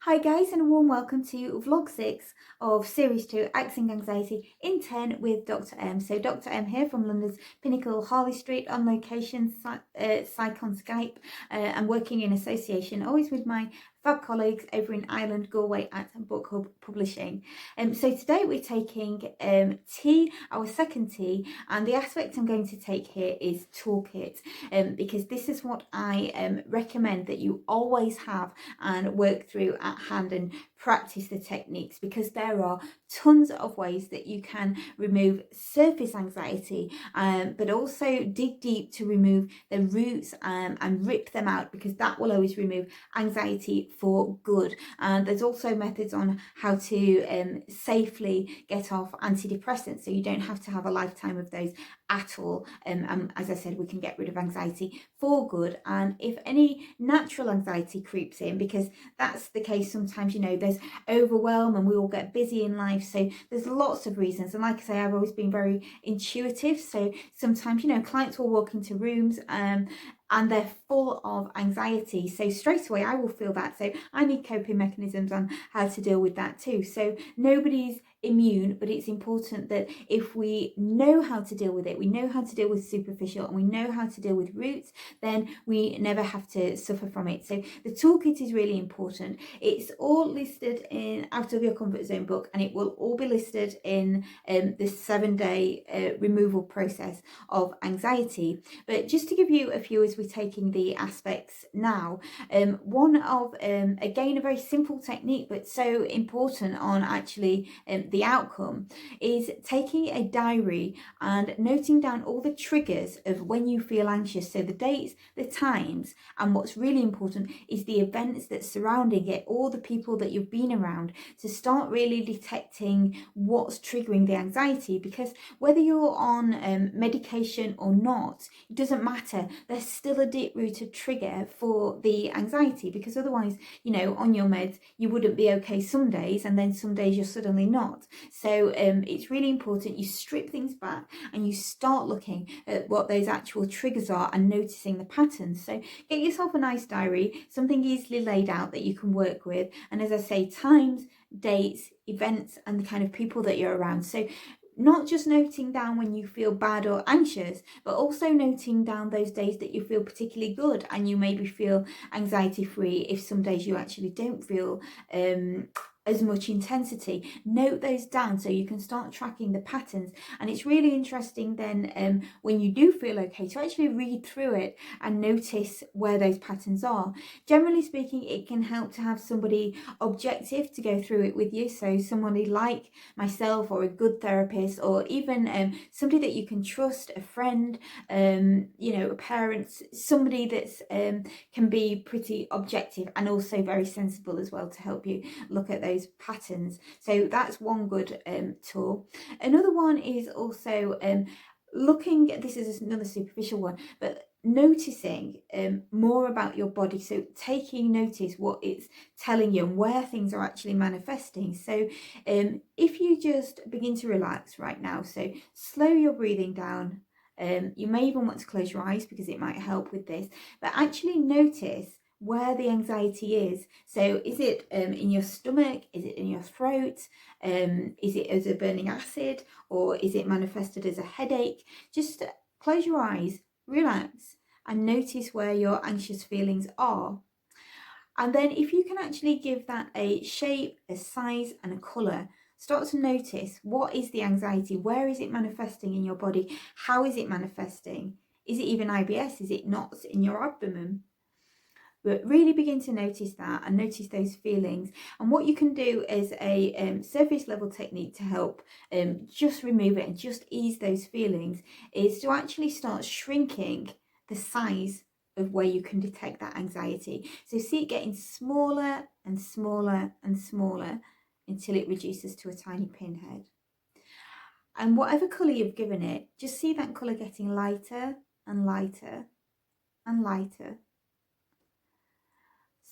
Hi guys, and a warm welcome to vlog 6 of series 2 Axing Anxiety in 10 with Dr. M. So Dr. M here from London's Pinnacle Harley Street, on location, psych on Skype, and working in association always with my fab colleagues over in Ireland, Galway at Book Hub Publishing. So today we're taking tea, our second tea, and the aspect I'm going to take here is toolkit, because this is what I recommend that you always have and work through at hand and practice the techniques, because there are tons of ways that you can remove surface anxiety, but also dig deep to remove the roots and rip them out, because that will always remove anxiety for good. And there's also methods on how to safely get off antidepressants, so you don't have to have a lifetime of those at all. As I said, we can get rid of anxiety for good. And if any natural anxiety creeps in, because that's the case sometimes, there's overwhelm and we all get busy in life, so there's lots of reasons. And like I say, I've always been very intuitive, so sometimes clients will walk into rooms and they're full of anxiety, so straight away I will feel that, so I need coping mechanisms on how to deal with that too. So nobody's immune, but it's important that if we know how to deal with it, we know how to deal with superficial, and we know how to deal with roots, then we never have to suffer from it. So the toolkit is really important. It's all listed in Out of Your Comfort Zone book, and it will all be listed in the 7-day removal process of anxiety. But just to give you a few as we're taking the aspects now, one of again a very simple technique but so important on actually the outcome is taking a diary and noting down all the triggers of when you feel anxious, so the dates, the times, and what's really important is the events that's surrounding it, all the people that you've been around, to start really detecting what's triggering the anxiety. Because whether you're on medication or not, it doesn't matter, there's still a deep-rooted trigger for the anxiety, because otherwise, on your meds you wouldn't be okay some days, and then some days you're suddenly not. So it's really important you strip things back and you start looking at what those actual triggers are and noticing the patterns. So get yourself a nice diary, something easily laid out that you can work with, and as I say, times, dates, events, and the kind of people that you're around. So not just noting down when you feel bad or anxious, but also noting down those days that you feel particularly good, and you maybe feel anxiety free if some days you actually don't feel as much intensity. Note those down so you can start tracking the patterns. And it's really interesting then when you do feel okay to actually read through it and notice where those patterns are. Generally speaking, it can help to have somebody objective to go through it with you, so somebody like myself or a good therapist, or even somebody that you can trust, a friend, a parent, somebody that's can be pretty objective and also very sensible as well, to help you look at those patterns. So that's one good tool. Another one is also looking, this is another superficial one, but noticing more about your body. So taking notice what it's telling you and where things are actually manifesting. So if you just begin to relax right now, so slow your breathing down. You may even want to close your eyes because it might help with this, but actually notice where the anxiety is. So is it in your stomach? Is it in your throat? Is it as a burning acid, or is it manifested as a headache? Just close your eyes, relax, and notice where your anxious feelings are. And then if you can actually give that a shape, a size, and a colour, start to notice what is the anxiety, where is it manifesting in your body, how is it manifesting? Is it even IBS? Is it knots in your abdomen? But really begin to notice that and notice those feelings. And what you can do as a surface level technique to help just remove it and just ease those feelings is to actually start shrinking the size of where you can detect that anxiety. So see it getting smaller and smaller and smaller until it reduces to a tiny pinhead. And whatever colour you've given it, just see that colour getting lighter and lighter and lighter.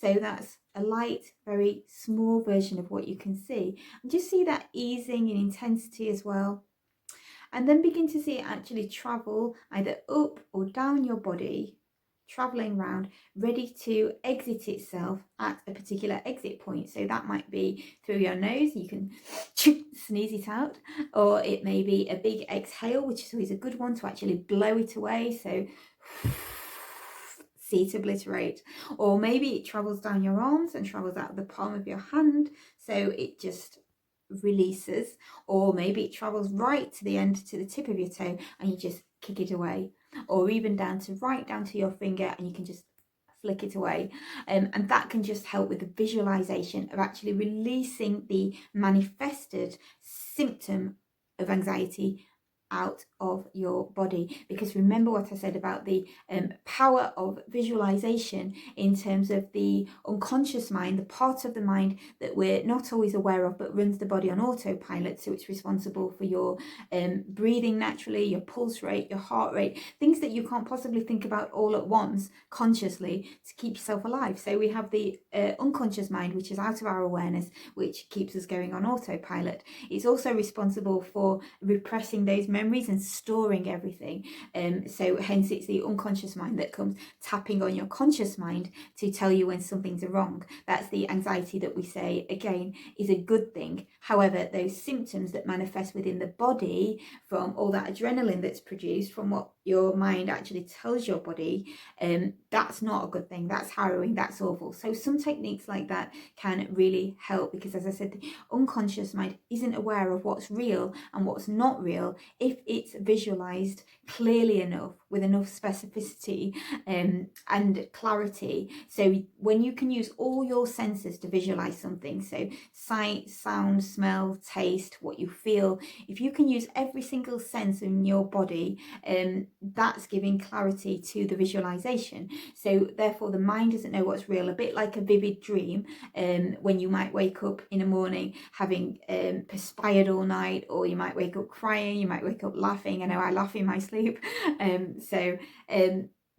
So that's a light, very small version of what you can see. And just see that easing in intensity as well. And then begin to see it actually travel either up or down your body traveling around, ready to exit itself at a particular exit point. So that might be through your nose, you can sneeze it out, or it may be a big exhale, which is always a good one to actually blow it away. So see it obliterate. Or maybe it travels down your arms and travels out of the palm of your hand, so it just releases. Or maybe it travels right to the end, to the tip of your toe, and you just kick it away. Or even right down to your finger, and you can just flick it away. And that can just help with the visualization of actually releasing the manifested symptom of anxiety out of your body. Because remember what I said about the power of visualization in terms of the unconscious mind, the part of the mind that we're not always aware of but runs the body on autopilot. So it's responsible for your breathing naturally, your pulse rate, your heart rate, things that you can't possibly think about all at once consciously to keep yourself alive. So we have the unconscious mind, which is out of our awareness, which keeps us going on autopilot. It's also responsible for repressing those memories and storing everything. So hence it's the unconscious mind that comes tapping on your conscious mind to tell you when something's wrong. That's the anxiety that we say, again, is a good thing. However, those symptoms that manifest within the body from all that adrenaline that's produced from what your mind actually tells your body, that's not a good thing. That's harrowing, that's awful. So some techniques like that can really help, because as I said, the unconscious mind isn't aware of what's real and what's not real if it's visualized clearly enough, with enough specificity and clarity. So when you can use all your senses to visualize something, so sight, sound, smell, taste, what you feel, if you can use every single sense in your body, that's giving clarity to the visualization. So therefore the mind doesn't know what's real, a bit like a vivid dream, when you might wake up in the morning having perspired all night, or you might wake up crying, you might wake up laughing. I know I laugh in my sleep.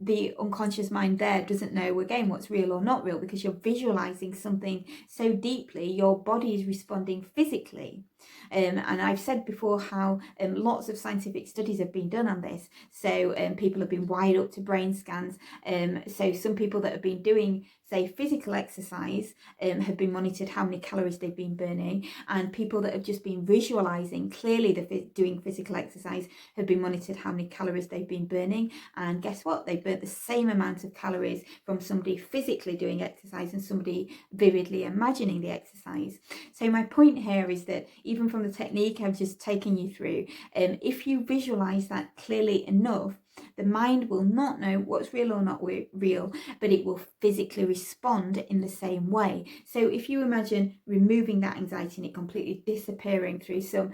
The unconscious mind there doesn't know, again, what's real or not real, because you're visualizing something so deeply, your body is responding physically. And I've said before how lots of scientific studies have been done on this. So people have been wired up to brain scans. So some people that have been doing, say, physical exercise have been monitored how many calories they've been burning, and people that have just been visualizing clearly doing physical exercise have been monitored how many calories they've been burning. And guess what? They burnt the same amount of calories from somebody physically doing exercise and somebody vividly imagining the exercise. So my point here is that even from the technique I've just taken you through, if you visualize that clearly enough, the mind will not know what's real or not real, but it will physically respond in the same way. So if you imagine removing that anxiety and it completely disappearing through some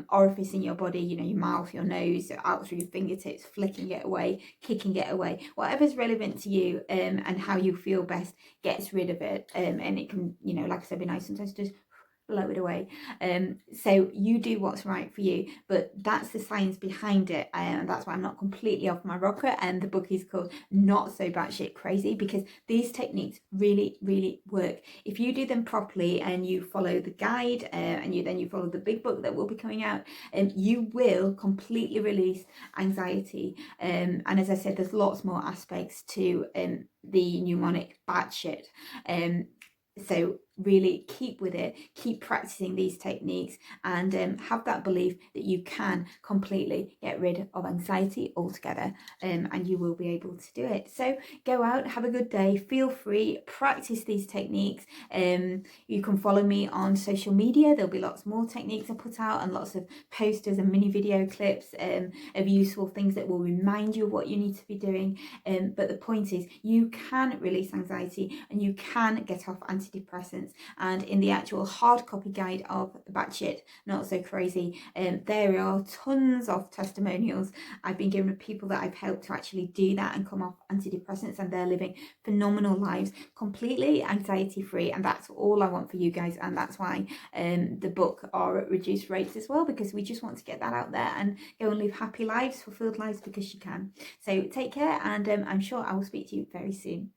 orifice in your body, you know, your mouth, your nose, out through your fingertips, flicking it away, kicking it away, whatever's relevant to you and how you feel best gets rid of it. And it can, you know, like I said, be nice sometimes to just blow it away. So you do what's right for you, but that's the science behind it, and that's why I'm not completely off my rocker. And the book is called Not So Batshit Crazy, because these techniques really work if you do them properly and you follow the guide, and you follow the big book that will be coming out, and you will completely release anxiety. And as I said, there's lots more aspects to the mnemonic B.A.T.H.I.T. So really keep with it, keep practicing these techniques, and have that belief that you can completely get rid of anxiety altogether, and you will be able to do it. So go out, have a good day, feel free, practice these techniques. You can follow me on social media. There'll be lots more techniques I put out, and lots of posters and mini video clips of useful things that will remind you of what you need to be doing. But the point is, you can release anxiety and you can get off antidepressants. And in the actual hard copy guide of B.A.T.H.I.T, Not So Crazy, there are tons of testimonials I've been given of people that I've helped to actually do that and come off antidepressants, and they're living phenomenal lives, completely anxiety free. And that's all I want for you guys, and that's why the book are at reduced rates as well, because we just want to get that out there and go and live happy lives, fulfilled lives, because you can. So take care, and I'm sure I will speak to you very soon.